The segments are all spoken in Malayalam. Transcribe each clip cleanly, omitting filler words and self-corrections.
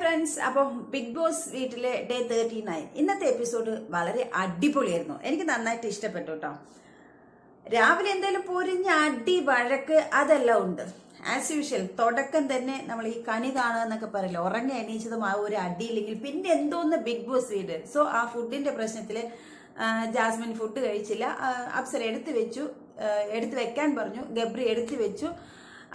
ഫ്രണ്ട്സ്, അപ്പം ബിഗ് ബോസ് വീട്ടിലെ ഡേ 39 ഇന്നത്തെ എപ്പിസോഡ് വളരെ അടിപൊളിയായിരുന്നു. എനിക്ക് നന്നായിട്ട് ഇഷ്ടപ്പെട്ടു കേട്ടോ. രാവിലെ എന്തായാലും പൊരിഞ്ഞ അടി വഴക്ക് അതെല്ലാം ഉണ്ട്. ആസ് യൂഷ്വൽ തുടക്കം തന്നെ നമ്മൾ ഈ കണി കാണുക എന്നൊക്കെ പറയില്ല, ഉറങ്ങി എണീച്ചതും ആ ഒരു അടിയില്ലെങ്കിൽ പിന്നെ എന്തോന്ന് ബിഗ് ബോസ് വീട്. സോ ആ ഫുഡിന്റെ പ്രശ്നത്തിൽ ജാസ്മിൻ ഫുഡ് കഴിച്ചില്ല. അപ്സര എടുത്തു വെക്കാൻ പറഞ്ഞു. ഗബ്രി എടുത്തു വെച്ചു.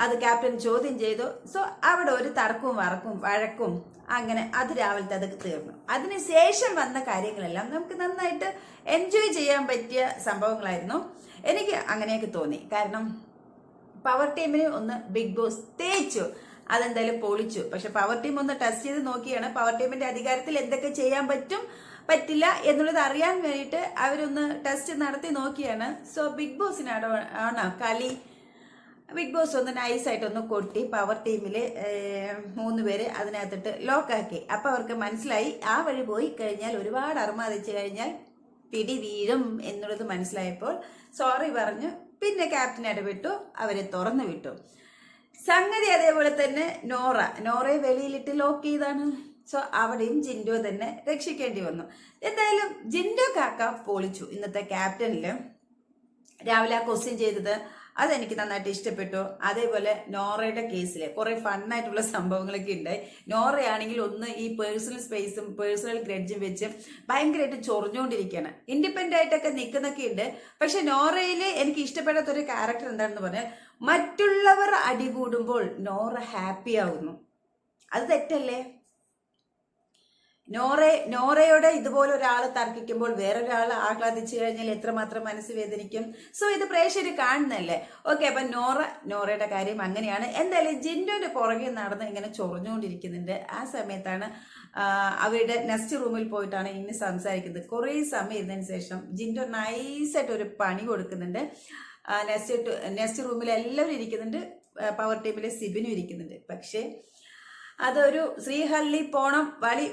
അത് ക്യാപ്റ്റൻ ചോദ്യം ചെയ്തു. സോ അവിടെ ഒരു തർക്കവും വഴക്കും അങ്ങനെ അത് രാവിലത്തെ അതൊക്കെ തീർന്നു. അതിനുശേഷം വന്ന കാര്യങ്ങളെല്ലാം നമുക്ക് നന്നായിട്ട് എൻജോയ് ചെയ്യാൻ പറ്റിയ സംഭവങ്ങളായിരുന്നു. എനിക്ക് അങ്ങനെയൊക്കെ തോന്നി. കാരണം പവർ ടീമിന് ഒന്ന് ബിഗ് ബോസ് തേച്ചു, അതെന്തായാലും പൊളിച്ചു. പക്ഷെ പവർ ടീം ഒന്ന് ടെസ്റ്റ് ചെയ്ത് നോക്കിയാണ്. പവർ ടീമിന്റെ അധികാരത്തിൽ എന്തൊക്കെ ചെയ്യാൻ പറ്റില്ല എന്നുള്ളത് അറിയാൻ വേണ്ടിയിട്ട് അവരൊന്ന് ടെസ്റ്റ് നടത്തി നോക്കിയാണ്. സോ ബിഗ് ബോസിനാണോ കളി? ബിഗ് ബോസ് ഒന്ന് നൈസായിട്ടൊന്ന് കൊട്ടി പവർ ടീമില് 3 പേര് അതിനകത്തിട്ട് ലോക്കാക്കി. അപ്പൊ അവർക്ക് മനസ്സിലായി ആ വഴി പോയി കഴിഞ്ഞാൽ ഒരുപാട് അർമാദിച്ചു കഴിഞ്ഞാൽ പിടി വീഴും എന്നുള്ളത് മനസ്സിലായപ്പോൾ സോറി പറഞ്ഞു. പിന്നെ ക്യാപ്റ്റൻ ഇടപെട്ടു, അവരെ തുറന്നു വിട്ടു. സംഗതി അതേപോലെ തന്നെ നോറയെ വെളിയിലിട്ട് ലോക്ക് ചെയ്താണ്. സോ അവിടെയും ജിൻഡോ തന്നെ രക്ഷിക്കേണ്ടി വന്നു. എന്തായാലും ജിൻഡോ കാക്ക പൊളിച്ചു. ഇന്നത്തെ ക്യാപ്റ്റനില് രാവിലെ ആ ക്വസ്റ്റ്യൻ ചെയ്തത് അതെനിക്ക് നന്നായിട്ട് ഇഷ്ടപ്പെട്ടു. അതേപോലെ നോറയുടെ കേസിൽ കുറെ ഫണ്ണായിട്ടുള്ള സംഭവങ്ങളൊക്കെ ഉണ്ടായി. നോറയാണെങ്കിൽ ഒന്ന് ഈ പേഴ്സണൽ സ്പേസും പേഴ്സണൽ ഗ്രഡ്ജും വെച്ച് ഭയങ്കരമായിട്ട് ചൊറിഞ്ഞുകൊണ്ടിരിക്കുകയാണ്. ഇൻഡിപെൻഡന്റ് ആയിട്ടൊക്കെ നിൽക്കുന്നൊക്കെ ഉണ്ട്. പക്ഷെ നോറയിൽ എനിക്ക് ഇഷ്ടപ്പെടാത്ത ഒരു ക്യാരക്ടർ എന്താണെന്ന് പറഞ്ഞാൽ മറ്റുള്ളവർ അടികൂടുമ്പോൾ നോറ ഹാപ്പി ആവുന്നു. അത് തെറ്റല്ലേ? നോറയോടെ ഇതുപോലെ ഒരാൾ തർക്കിക്കുമ്പോൾ വേറൊരാൾ ആഹ്ലാദിച്ചു കഴിഞ്ഞാൽ എത്രമാത്രം മനസ്സ് വേദനിക്കും. സോ ഇത് പ്രേക്ഷകർ കാണുന്നല്ലേ. ഓക്കെ, അപ്പൊ നോറയുടെ കാര്യം അങ്ങനെയാണ്. എന്തായാലും ജിൻഡോന്റെ പുറകെ നടന്ന് ഇങ്ങനെ ചൊറിഞ്ഞുകൊണ്ടിരിക്കുന്നുണ്ട്. ആ സമയത്താണ് അവരുടെ നെക്സ്റ്റ് റൂമിൽ പോയിട്ടാണ് ഇന്ന് സംസാരിക്കുന്നത്. കുറേ സമയം ഇരുന്നതിന് ശേഷം ജിൻഡോ നൈസായിട്ട് ഒരു പണി കൊടുക്കുന്നുണ്ട്. നെക്സ്റ്റ് റൂമിൽ എല്ലാവരും ഇരിക്കുന്നുണ്ട്. പവർ ടീമിലെ സിബിനും ഇരിക്കുന്നുണ്ട്. പക്ഷേ അതൊരു ശ്രീഹള്ളി പോണം വളി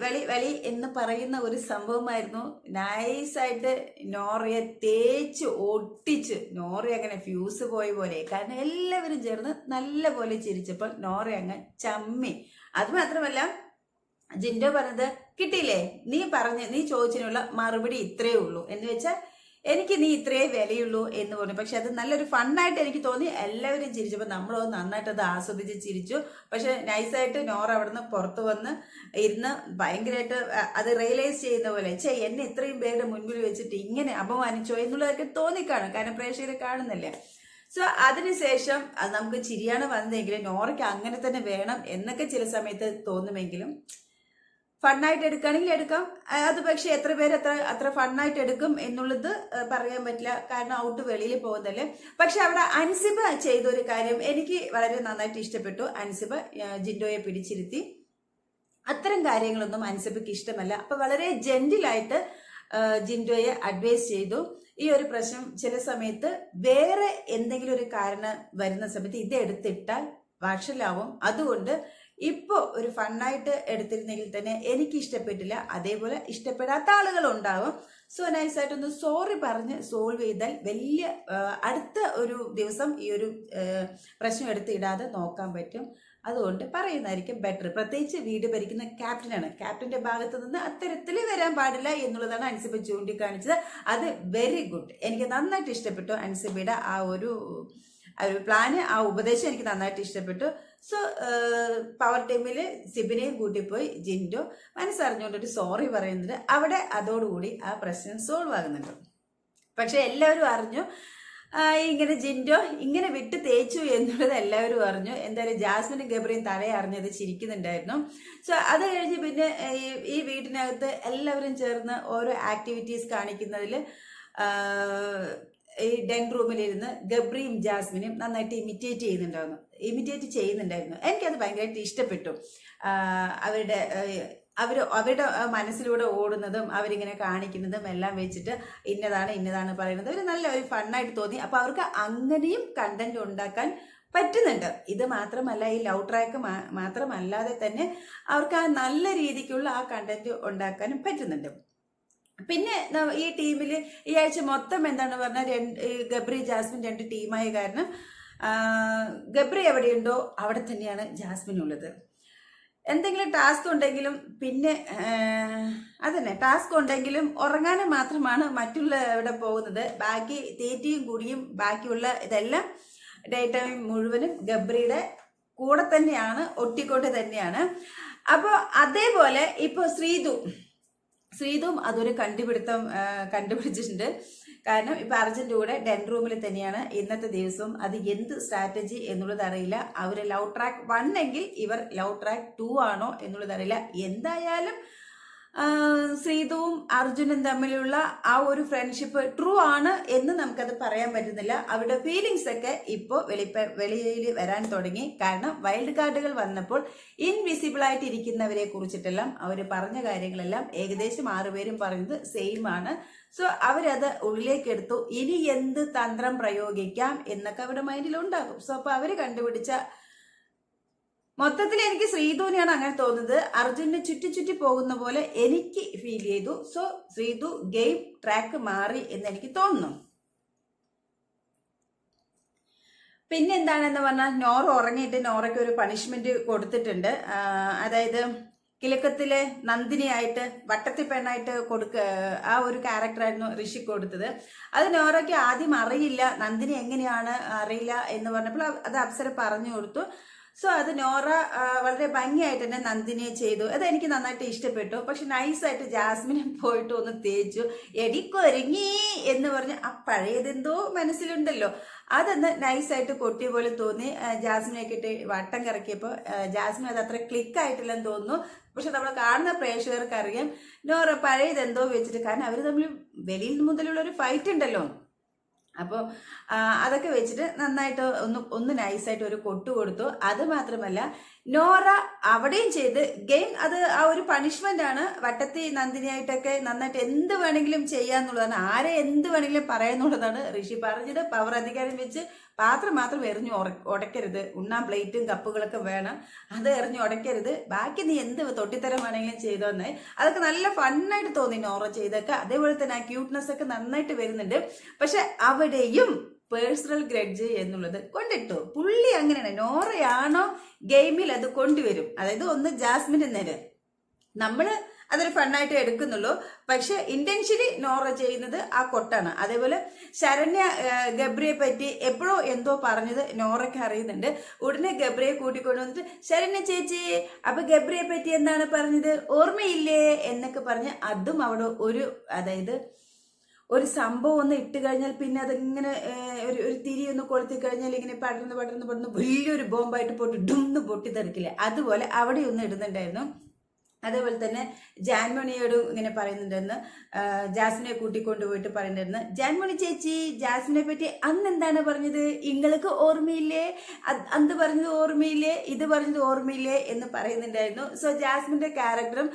എന്ന് പറയുന്ന ഒരു സംഭവമായിരുന്നു. നൈസായിട്ട് നോറയെ തേച്ച് ഒട്ടിച്ച് നോറ അങ്ങനെ ഫ്യൂസ് പോയ പോലെ. കാരണം എല്ലാവരും ചേർന്ന് നല്ല പോലെ ചിരിച്ചപ്പോൾ നോറ അങ്ങ് ചമ്മി. അത് മാത്രമല്ല ജിൻഡോ പറഞ്ഞത് കിട്ടിയില്ലേ, നീ ചോദിച്ചതിനുള്ള മറുപടി ഇത്രയേ ഉള്ളൂ എന്ന് വെച്ചാൽ എനിക്ക് നീ ഇത്രയേ വിലയുള്ളൂ എന്ന് പറഞ്ഞു. പക്ഷെ അത് നല്ലൊരു ഫണ്ണായിട്ട് എനിക്ക് തോന്നി. എല്ലാവരും ചിരിച്ചപ്പോൾ നമ്മളോ നന്നായിട്ട് അത് ആസ്വദിച്ച് ചിരിച്ചു. പക്ഷെ നൈസായിട്ട് നോറ അവിടുന്ന് പുറത്തു വന്ന് ഇരുന്ന് ഭയങ്കരമായിട്ട് അത് റിയലൈസ് ചെയ്യുന്ന പോലെ എന്നെ ഇത്രയും പേരുടെ മുൻപിൽ വെച്ചിട്ട് ഇങ്ങനെ അപമാനിച്ചോ എന്നുള്ളതൊക്കെ തോന്നിക്കാണും. കാരണം പ്രേക്ഷകരെ കാണുന്നില്ലേ. സോ അതിനുശേഷം അത് നമുക്ക് ചിരിയാണ് വന്നതെങ്കിലും നോറയ്ക്ക് അങ്ങനെ തന്നെ വേണം എന്നൊക്കെ ചില സമയത്ത് തോന്നുമെങ്കിലും ഫണ്ണായിട്ട് എടുക്കുകയാണെങ്കിൽ എടുക്കാം. അത് പക്ഷെ എത്ര പേര് അത്ര ഫണ്ണായിട്ട് എടുക്കും എന്നുള്ളത് പറയാൻ പറ്റില്ല. കാരണം ഔട്ട് വെളിയിൽ പോകുന്നതല്ലേ. പക്ഷെ അവിടെ അൻസിബ ചെയ്തൊരു കാര്യം എനിക്ക് വളരെ നന്നായിട്ട് ഇഷ്ടപ്പെട്ടു. അൻസിബ ജിൻഡോയെ പിടിച്ചിരുത്തി. അത്തരം കാര്യങ്ങളൊന്നും അൻസിബയ്ക്ക് ഇഷ്ടമല്ല. അപ്പൊ വളരെ ജെന്റിലായിട്ട് ജിൻഡോയെ അഡ്വൈസ് ചെയ്തു. ഈ ഒരു പ്രശ്നം ചില സമയത്ത് വേറെ എന്തെങ്കിലും ഒരു കാരണം വരുന്ന സമയത്ത് ഇത് എടുത്തിട്ടാൽ വഷളാവും. അതുകൊണ്ട് ഇപ്പോ ഒരു ഫണ്ണായിട്ട് എടുത്തിരുന്നെങ്കിൽ തന്നെ എനിക്ക് ഇഷ്ടപ്പെട്ടില്ല. അതേപോലെ ഇഷ്ടപ്പെടാത്ത ആളുകൾ ഉണ്ടാവും. സോ നൈസായിട്ടൊന്ന് സോറി പറഞ്ഞ് സോൾവ് ചെയ്താൽ വലിയ അടുത്ത ഒരു ദിവസം ഈ ഒരു പ്രശ്നം എടുത്തിടാതെ നോക്കാൻ പറ്റും. അതുകൊണ്ട് പറയുന്നതായിരിക്കും ബെറ്റർ. പ്രത്യേകിച്ച് വീട് ഭരിക്കുന്ന ക്യാപ്റ്റനാണ്. ക്യാപ്റ്റന്റെ ഭാഗത്ത് നിന്ന് അത്തരത്തിൽ വരാൻ പാടില്ല എന്നുള്ളതാണ് അൻസിബ ചൂണ്ടിക്കാണിച്ചത്. അത് വെരി ഗുഡ്. എനിക്ക് നന്നായിട്ട് ഇഷ്ടപ്പെട്ടു അൻസിബയുടെ ആ ഒരു പ്ലാന്, ആ ഉപദേശം എനിക്ക് നന്നായിട്ട് ഇഷ്ടപ്പെട്ടു. സോ പവർ ടീമില് സിബിനെയും കൂട്ടിപ്പോയി ജിൻഡോ മനസ്സറിഞ്ഞുകൊണ്ടൊരു സോറി പറയുന്നുണ്ട്. അവിടെ അതോടുകൂടി ആ പ്രശ്നം സോൾവ് ആകുന്നുണ്ട്. പക്ഷെ എല്ലാവരും അറിഞ്ഞു ഇങ്ങനെ ജിൻഡോ ഇങ്ങനെ വിട്ട് തേച്ചു എന്നുള്ളത് എല്ലാവരും അറിഞ്ഞു. എന്തായാലും ജാസ്മിനും ഗബ്രിയും തലയെ അറിഞ്ഞത് ചിരിക്കുന്നുണ്ടായിരുന്നു. സോ അത് കഴിഞ്ഞ് പിന്നെ ഈ വീട്ടിനകത്ത് എല്ലാവരും ചേർന്ന് ഓരോ ആക്ടിവിറ്റീസ് കാണിക്കുന്നതിൽ ഈ ഡെങ് റൂമിലിരുന്ന് ഗബ്രിയും ജാസ്മിനും നന്നായിട്ട് ഇമിറ്റേറ്റ് ചെയ്യുന്നുണ്ടായിരുന്നു. എനിക്കത് ഭയങ്കരമായിട്ട് ഇഷ്ടപ്പെട്ടു. അവരുടെ മനസ്സിലൂടെ ഓടുന്നതും അവരിങ്ങനെ കാണിക്കുന്നതും എല്ലാം വെച്ചിട്ട് ഇന്നതാണ് പറയുന്നത് ഒരു നല്ല ഒരു ഫണ്ണായിട്ട് തോന്നി. അപ്പൊ അവർക്ക് അങ്ങനെയും കണ്ടന്റ് ഉണ്ടാക്കാൻ പറ്റുന്നുണ്ട്. ഇത് മാത്രമല്ല, ഈ ലവ് ട്രാക്ക് മാത്രമല്ലാതെ തന്നെ അവർക്ക് ആ നല്ല രീതിക്കുള്ള ആ കണ്ടന്റ് ഉണ്ടാക്കാനും പറ്റുന്നുണ്ട്. പിന്നെ ഈ ടീമിൽ ഈ ആഴ്ച മൊത്തം എന്താണ് പറഞ്ഞാൽ ഗബ്രി ജാസ്മിൻ 2 ടീമായ കാരണം ഗബ്രി എവിടെയുണ്ടോ അവിടെ തന്നെയാണ് ജാസ്മിൻ ഉള്ളത്. എന്തെങ്കിലും ടാസ്ക് ഉണ്ടെങ്കിലും പിന്നെ അതന്നെ ടാസ്ക് ഉണ്ടെങ്കിലും ഉറങ്ങാനും മാത്രമാണ് മറ്റുള്ള ഇവിടെ പോകുന്നത്. ബാക്കി തീറ്റയും കുടിയും ബാക്കിയുള്ള ഇതെല്ലാം ഡേ ടൈം മുഴുവനും ഗബ്രിയുടെ കൂടെ തന്നെയാണ്, ഒട്ടിക്കൊണ്ട് തന്നെയാണ്. അപ്പോൾ അതേപോലെ ഇപ്പോൾ ശ്രീതും അതൊരു കണ്ടുപിടിച്ചിട്ടുണ്ട്. കാരണം ഇപ്പൊ അർജുൻ്റെ കൂടെ ഡെൻ റൂമിൽ തന്നെയാണ് ഇന്നത്തെ ദിവസവും. അത് എന്ത് സ്ട്രാറ്റജി എന്നുള്ളത് അറിയില്ല. അവര് ലവ് ട്രാക്ക് 1 എങ്കിൽ ഇവർ ലവ് ട്രാക്ക് 2 ആണോ എന്നുള്ളത് അറിയില്ല. എന്തായാലും ശ്രീതുവും അർജുനും തമ്മിലുള്ള ആ ഒരു ഫ്രണ്ട്ഷിപ്പ് ട്രൂ ആണ് എന്ന് നമുക്കത് പറയാൻ പറ്റുന്നില്ല. അവരുടെ ഫീലിങ്സ് ഒക്കെ ഇപ്പോൾ വെളിയിൽ വരാൻ തുടങ്ങി. കാരണം വൈൽഡ് കാർഡുകൾ വന്നപ്പോൾ ഇൻവിസിബിൾ ആയിട്ട് ഇരിക്കുന്നവരെ കുറിച്ചിട്ടെല്ലാം അവർ പറഞ്ഞ കാര്യങ്ങളെല്ലാം ഏകദേശം 6 പേരും പറഞ്ഞത് സെയിം ആണ്. സോ അവരത് ഉള്ളിലേക്ക് എടുത്തു. ഇനി എന്ത് തന്ത്രം പ്രയോഗിക്കാം എന്നൊക്കെ അവരുടെ മൈൻഡിൽ ഉണ്ടാകും. സോ അപ്പൊ അവര് കണ്ടുപിടിച്ച മൊത്തത്തിൽ എനിക്ക് ശ്രീധുവിനെയാണ് അങ്ങനെ തോന്നുന്നത്. അർജുനെ ചുറ്റി പോകുന്ന പോലെ എനിക്ക് ഫീൽ ചെയ്തു. സോ ശ്രീധു ഗെയിം ട്രാക്ക് മാറി എന്ന് എനിക്ക് തോന്നുന്നു. പിന്നെന്താണെന്ന് പറഞ്ഞാൽ നോറ ഉറങ്ങിയിട്ട് നോറയ്ക്ക് ഒരു പണിഷ്മെന്റ് കൊടുത്തിട്ടുണ്ട്. അതായത് കിലുക്കത്തിലെ നന്ദിനിയായിട്ട് വട്ടത്തി പെണ്ണായിട്ട് ആ ഒരു ക്യാരക്ടറായിരുന്നു ഋഷി കൊടുത്തത്. അത് നോറയ്ക്ക് ആദ്യം അറിയില്ല, നന്ദിനി എങ്ങനെയാണ് അറിയില്ല എന്ന് പറഞ്ഞപ്പോൾ അത് അപ്സര പറഞ്ഞു കൊടുത്തു. സോ അത് നോറ വളരെ ഭംഗിയായിട്ട് തന്നെ നന്ദിനിയെ ചെയ്തു. അതെനിക്ക് നന്നായിട്ട് ഇഷ്ടപ്പെട്ടു. പക്ഷെ നൈസായിട്ട് ജാസ്മിനെ പോയിട്ട് ഒന്ന് തേച്ചു. എടിക്കൊരുങ്ങി എന്ന് പറഞ്ഞ് ആ പഴയതെന്തോ മനസ്സിലുണ്ടല്ലോ, അതൊന്ന് നൈസായിട്ട് കൊട്ടിയ പോലെ തോന്നി. ജാസ്മിനെയൊക്കെ ഇട്ട് വട്ടം കറക്കിയപ്പോൾ ജാസ്മിൻ അത് അത്ര ക്ലിക്കായിട്ടില്ലെന്ന് തോന്നുന്നു. പക്ഷെ നമ്മൾ കാണുന്ന പ്രേക്ഷകർക്ക് അറിയാം നോറ പഴയതെന്തോ വെച്ചിട്ട്. കാരണം അവർ തമ്മിൽ വെളിയിൽ മുതലുള്ള ഒരു ഫൈറ്റ് ഉണ്ടല്ലോ. അപ്പോൾ അതൊക്കെ വെച്ചിട്ട് നന്നായിട്ട് ഒന്ന് നൈസായിട്ട് ഒരു കൊട്ടു കൊടുത്തു. അത് മാത്രമല്ല നോറ അവിടെയും ചെയ്ത് ഗെയിം അത് ആ ഒരു പണിഷ്മെന്റ് ആണ്. വട്ടത്തി നന്ദിനിയായിട്ടൊക്കെ നന്നായിട്ട് എന്ത് വേണമെങ്കിലും ചെയ്യാന്നുള്ളതാണ്, ആരെ എന്ത് വേണമെങ്കിലും പറയാന്നുള്ളതാണ് ഋഷി പറഞ്ഞത്. പവർ അധികാരം വെച്ച് പാത്രം മാത്രം എറിഞ്ഞു ഉടയ്ക്കരുത്. ഉണ്ണാൻ പ്ലേറ്റും കപ്പുകളൊക്കെ വേണം, അത് എറിഞ്ഞു ഉടയ്ക്കരുത്. ബാക്കി നീ എന്ത് തൊട്ടിത്തരം വേണമെങ്കിലും ചെയ്തോന്നായി. അതൊക്കെ നല്ല ഫണ്ണായിട്ട് തോന്നി നോറ ചെയ്തൊക്കെ. അതേപോലെ തന്നെ ആ ക്യൂട്ട്നെസ് ഒക്കെ നന്നായിട്ട് വരുന്നുണ്ട്. പക്ഷെ അവിടെയും പേഴ്സണൽ ഗ്രഡ്ജ് എന്നുള്ളത് കൊണ്ടിട്ടു. പുള്ളി അങ്ങനെയാണ്. നോറയാണോ ഗെയിമിൽ അത് കൊണ്ടുവരും. അതായത് ഒന്ന് ജാസ്മിന് നേരെ നമ്മള് അതൊരു ഫണ്ണായിട്ട് എടുക്കുന്നുള്ളൂ. പക്ഷെ ഇന്റൻഷ്യലി നോറ ചെയ്യുന്നത് ആ കൊട്ടാണ്. അതേപോലെ ശരണ്യ ഗബ്രിയെ പറ്റി എപ്പോഴോ എന്തോ പറഞ്ഞത് നോറയ്ക്ക് അറിയുന്നുണ്ട്. ഉടനെ ഗബ്രിയെ കൂട്ടിക്കൊണ്ടു വന്നിട്ട് ശരണ്യ ചേച്ചി അപ്പൊ ഗബ്രിയെ പറ്റി എന്താണ് പറഞ്ഞത് ഓർമ്മയില്ലേ എന്നൊക്കെ പറഞ്ഞ് അതും അവിടെ അതായത് ഒരു സംഭവം ഒന്ന് ഇട്ട് കഴിഞ്ഞാൽ പിന്നെ അതിങ്ങനെ ഒരു തിരി ഒന്ന് കൊളുത്തി കഴിഞ്ഞാൽ ഇങ്ങനെ പടർന്ന് വലിയൊരു ബോംബായിട്ട് പോയിട്ട് ഡുന്ന് പൊട്ടിത്തെറിക്കില്ലേ, അതുപോലെ അവിടെ ഒന്ന് ഇടുന്നുണ്ടായിരുന്നു. അതേപോലെ തന്നെ ജാൻമണിയോട് ഇങ്ങനെ പറയുന്നുണ്ടെന്ന്, ജാസ്മിനെ കൂട്ടിക്കൊണ്ടുപോയിട്ട് പറയുന്നുണ്ടായിരുന്നു, ജാൻമണി ചേച്ചി ജാസ്മിനെ പറ്റി അന്ന് എന്താണ് പറഞ്ഞത്, ഇങ്ങൾക്ക് ഓർമ്മയില്ലേ, അന്ന് പറഞ്ഞത് ഓർമ്മയില്ലേ, ഇത് പറഞ്ഞത് ഓർമ്മയില്ലേ എന്ന് പറയുന്നുണ്ടായിരുന്നു. സോ ജാസ്മിന്റെ ക്യാരക്ടറും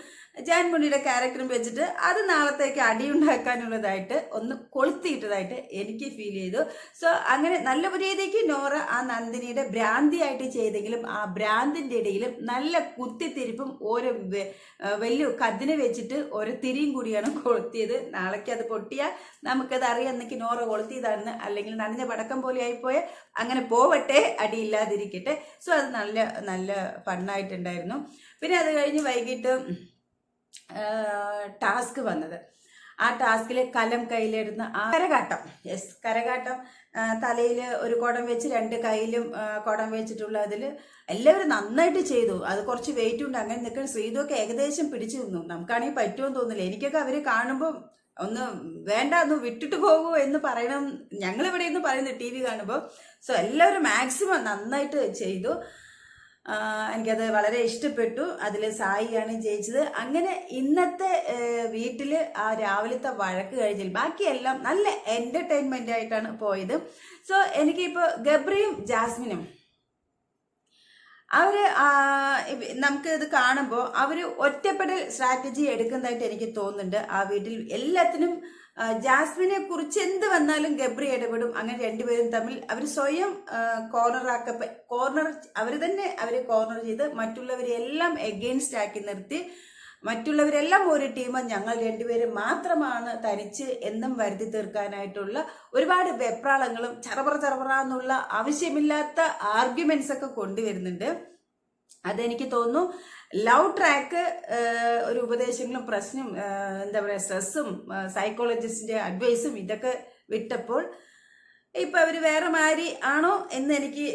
ജാൻമണിയുടെ ക്യാരക്ടറും വെച്ചിട്ട് അത് നാളത്തേക്ക് അടിയുണ്ടാക്കാനുള്ളതായിട്ട് ഒന്ന് കൊളുത്തിയിട്ടതായിട്ട് എനിക്ക് ഫീൽ ചെയ്തു. സോ അങ്ങനെ നല്ല രീതിക്ക് നോറ ആ നന്ദിനിയുടെ ഭ്രാന്തിയായിട്ട് ചെയ്തെങ്കിലും ആ ഭ്രാന്തിന്റെ ഇടയിലും നല്ല കുത്തിത്തിരിപ്പും ഓരോ വലിയ കതിനെ വെച്ചിട്ട് ഓരോ തിരിയും കൂടിയാണ് കൊളുത്തിയത്. നാളേക്ക് അത് പൊട്ടിയാൽ നമുക്കത് അറിയാം എന്നൊക്കെ നോറ കൊളുത്തിയതാണെന്ന്, അല്ലെങ്കിൽ നനഞ്ഞ പടക്കം പോലെ ആയിപ്പോയ അങ്ങനെ പോവട്ടെ, അടിയില്ലാതിരിക്കട്ടെ. സോ അത് നല്ല നല്ല ഫണ്ണായിട്ടുണ്ടായിരുന്നു. പിന്നെ അത് കഴിഞ്ഞ് വൈകിട്ട് ടാസ്ക് വന്നത്, ആ ടാസ്കിൽ കലം കയ്യിലിടുന്ന ആ കരകാട്ടം, കരകാട്ടം തലയിൽ ഒരു കുടം വെച്ച് 2 കയ്യിലും കുടം വെച്ചിട്ടുള്ള അതിൽ എല്ലാവരും നന്നായിട്ട് ചെയ്തു. അത് കുറച്ച് വെയിറ്റ് ഉണ്ട്. അങ്ങനെ നിൽക്കുന്ന ശ്രീധുവൊക്കെ ഏകദേശം പിടിച്ചു നിന്നു. നമുക്കാണെങ്കിൽ പറ്റുമെന്ന് തോന്നില്ല. എനിക്കൊക്കെ അവര് കാണുമ്പോൾ ഒന്ന് വേണ്ട ഒന്ന് വിട്ടിട്ട് പോകൂ എന്ന് പറയണം, ഞങ്ങളിവിടെ നിന്ന് പറയുന്നത് TV കാണുമ്പോൾ. സോ എല്ലാവരും മാക്സിമം നന്നായിട്ട് ചെയ്തു. എനിക്കത് വളരെ ഇഷ്ടപ്പെട്ടു. അതിൽ സായിയാണ് ജയിച്ചത്. അങ്ങനെ ഇന്നത്തെ വീട്ടില് ആ രാവിലത്തെ വഴക്ക് കഴിഞ്ഞാൽ ബാക്കിയെല്ലാം നല്ല എന്റർടൈൻമെന്റ് ആയിട്ടാണ് പോയത്. സോ എനിക്കിപ്പോ ഗബ്രിയും ജാസ്മിനും നമുക്ക് ഇത് കാണുമ്പോൾ അവര് ഒറ്റപ്പെടൽ സ്ട്രാറ്റജി എടുക്കുന്നതായിട്ട് എനിക്ക് തോന്നുന്നുണ്ട്. ആ വീട്ടിൽ എല്ലാത്തിനും ജാസ്മിനെ കുറിച്ച് എന്ത് വന്നാലും ഗബ്രി ഇടപെടും. അങ്ങനെ രണ്ടുപേരും തമ്മിൽ അവർ സ്വയം അവരെ കോർണർ ചെയ്ത് മറ്റുള്ളവരെല്ലാം എഗെയിൻസ്റ്റ് ആക്കി നിർത്തി, മറ്റുള്ളവരെല്ലാം ഒരു ടീം, ഞങ്ങൾ രണ്ടുപേരും മാത്രമാണ് തനിച്ച് എന്നും വരുത്തി തീർക്കാനായിട്ടുള്ള ഒരുപാട് വെപ്രാളങ്ങളും ചറപറ എന്നുള്ള ആവശ്യമില്ലാത്ത ആർഗ്യുമെന്റ്സ് ഒക്കെ കൊണ്ടുവരുന്നുണ്ട്. അതെനിക്ക് തോന്നുന്നു ലവ് ട്രാക്ക് ഒരു ഉപദേശങ്ങളും പ്രശ്നം എന്താ പറയുക സ്ട്രെസ്സും സൈക്കോളജിസ്റ്റിന്റെ അഡ്വൈസും ഇതൊക്കെ വിട്ടപ്പോൾ ഇപ്പൊ അവര് വേറെ മാതിരി ആണോ എന്ന് എനിക്ക്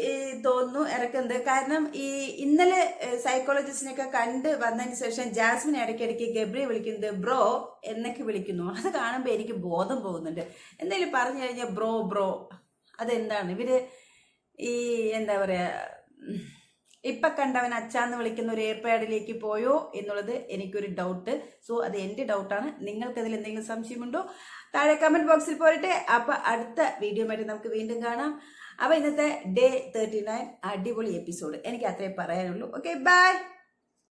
തോന്നുന്നു ഇറക്കുന്നത്. കാരണം ഈ ഇന്നലെ സൈക്കോളജിസ്റ്റിനൊക്കെ കണ്ട് വന്നതിന് ശേഷം ജാസ്മിൻ ഇടയ്ക്കിടയ്ക്ക് ഗബ്രിയെ വിളിക്കുന്നത് ബ്രോ എന്നൊക്കെ വിളിക്കുന്നു. അത് കാണുമ്പോൾ എനിക്ക് ബോധം പോകുന്നുണ്ട്. എന്തെങ്കിലും പറഞ്ഞു കഴിഞ്ഞാൽ ബ്രോ ബ്രോ അതെന്താണ് ഇവര് ഈ എന്താ പറയാ ഇപ്പൊ കണ്ടവൻ അച്ഛാന്ന് വിളിക്കുന്ന ഒരു ഏർപ്പാടിലേക്ക് പോയോ എന്നുള്ളത് എനിക്കൊരു ഡൗട്ട്. സോ അത് എന്റെ ഡൗട്ടാണ്. നിങ്ങൾക്കതിൽ എന്തെങ്കിലും സംശയമുണ്ടോ? താഴെ കമന്റ് ബോക്സിൽ പോരട്ടെ. അപ്പൊ അടുത്ത വീഡിയോ ആയിട്ട് നമുക്ക് വീണ്ടും കാണാം. അപ്പൊ ഇന്നത്തെ ഡേ 39 അടിപൊളി എപ്പിസോഡ്. എനിക്ക് അത്രേ പറയാനുള്ളൂ. Okay, by.